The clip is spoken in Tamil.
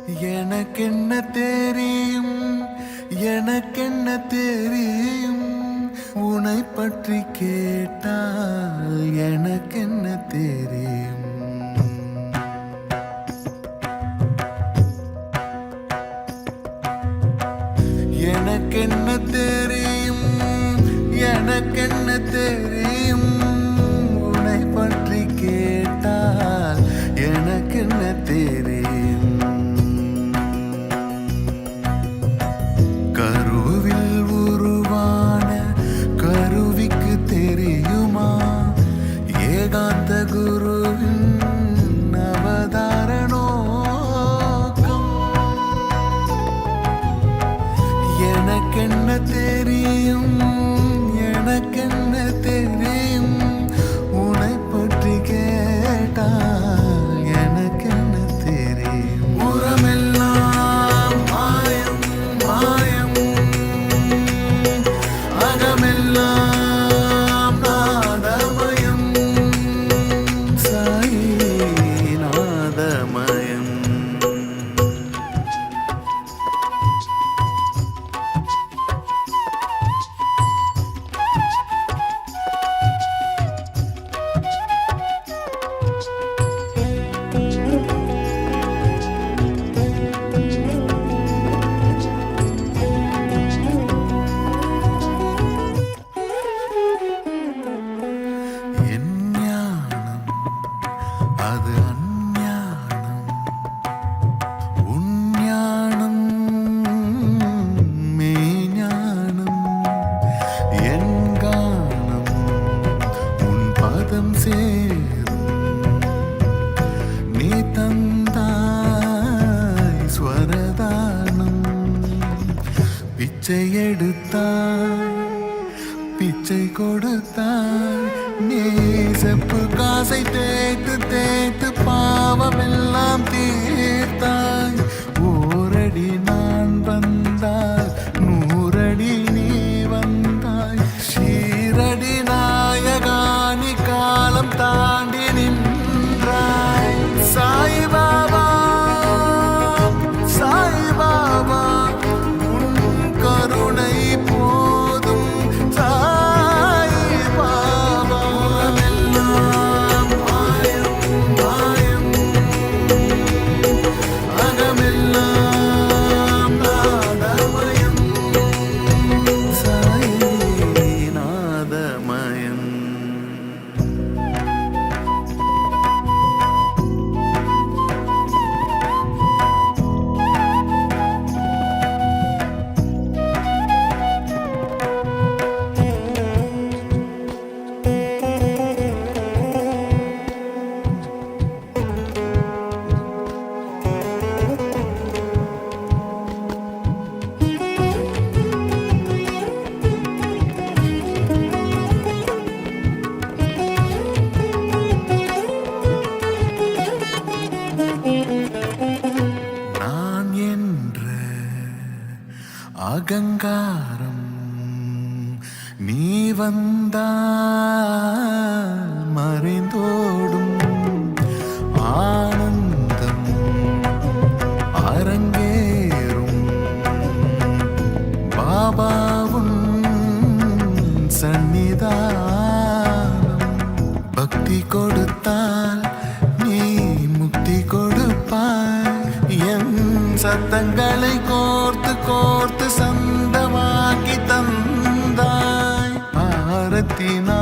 எனக்கென்ன தெரியும், எனக்கென்ன தெரியும், உன்னை பற்றி கேட்டால் எனக்கென்ன தெரியும். எனக்கென்ன தெரியும், எனக்கென்ன தெரியும், உன்னை பற்றி கேட்டால் எனக்கென்ன தெரியும். கருவில் உருவான கருவிக்கு தெரியுமா ஏகாந்த குருவின் அவதார நோக்கம்? எனக்கென்ன தெரியும், எனக்கென்ன தெரியும், உன்னை பற்றி கேட்டால் எனக்கென்ன தெரியும். உரமெல்லாம் மாயம் மாயம், அகமெல்லாம் நாதமயம், சாயி நாதமயம். என் ஞானம் அது அஞ்ஞானம், உன் ஞானம் மெய்ஞானம். என் கானம் உன் பாதம் சேரும், நீ தந்தாய் ஸ்வரதானம். பிச்சை எடுத்தாய், பிச்சை கொடுத்தாய், நீ செப்பு காசை தேய்த்து தேய்த்து பாவமெல்லாம் தீர்த்தாய். ஓரடி நான் வந்தாய், நூறடி நீ வந்தாய். ஷீரடி நாயகானி காலம் தாண்டி நின்றாய். சாய் பாபா, சாய் பாபா, உன் கருணை போதும். சாய் பாபா. உலகமெல்லாம் மாயம் மாயம், அகமெல்லாம் நாதமயம், சாய் நாதமயம். நான் என்ற அகங்காரம் நீ வந்தால் மறைந்தோடும். ஆனந்தம் அரங்கேறும், பாபாவும் சந்நிதானம். பக்தி கொடுத்தால் நீ முக்தி கொடுப்பாய். என் சத்தங்களை கோர்த்து கோர்த்து சந்தமாக்கி தந்தாய். ஆரத்தினா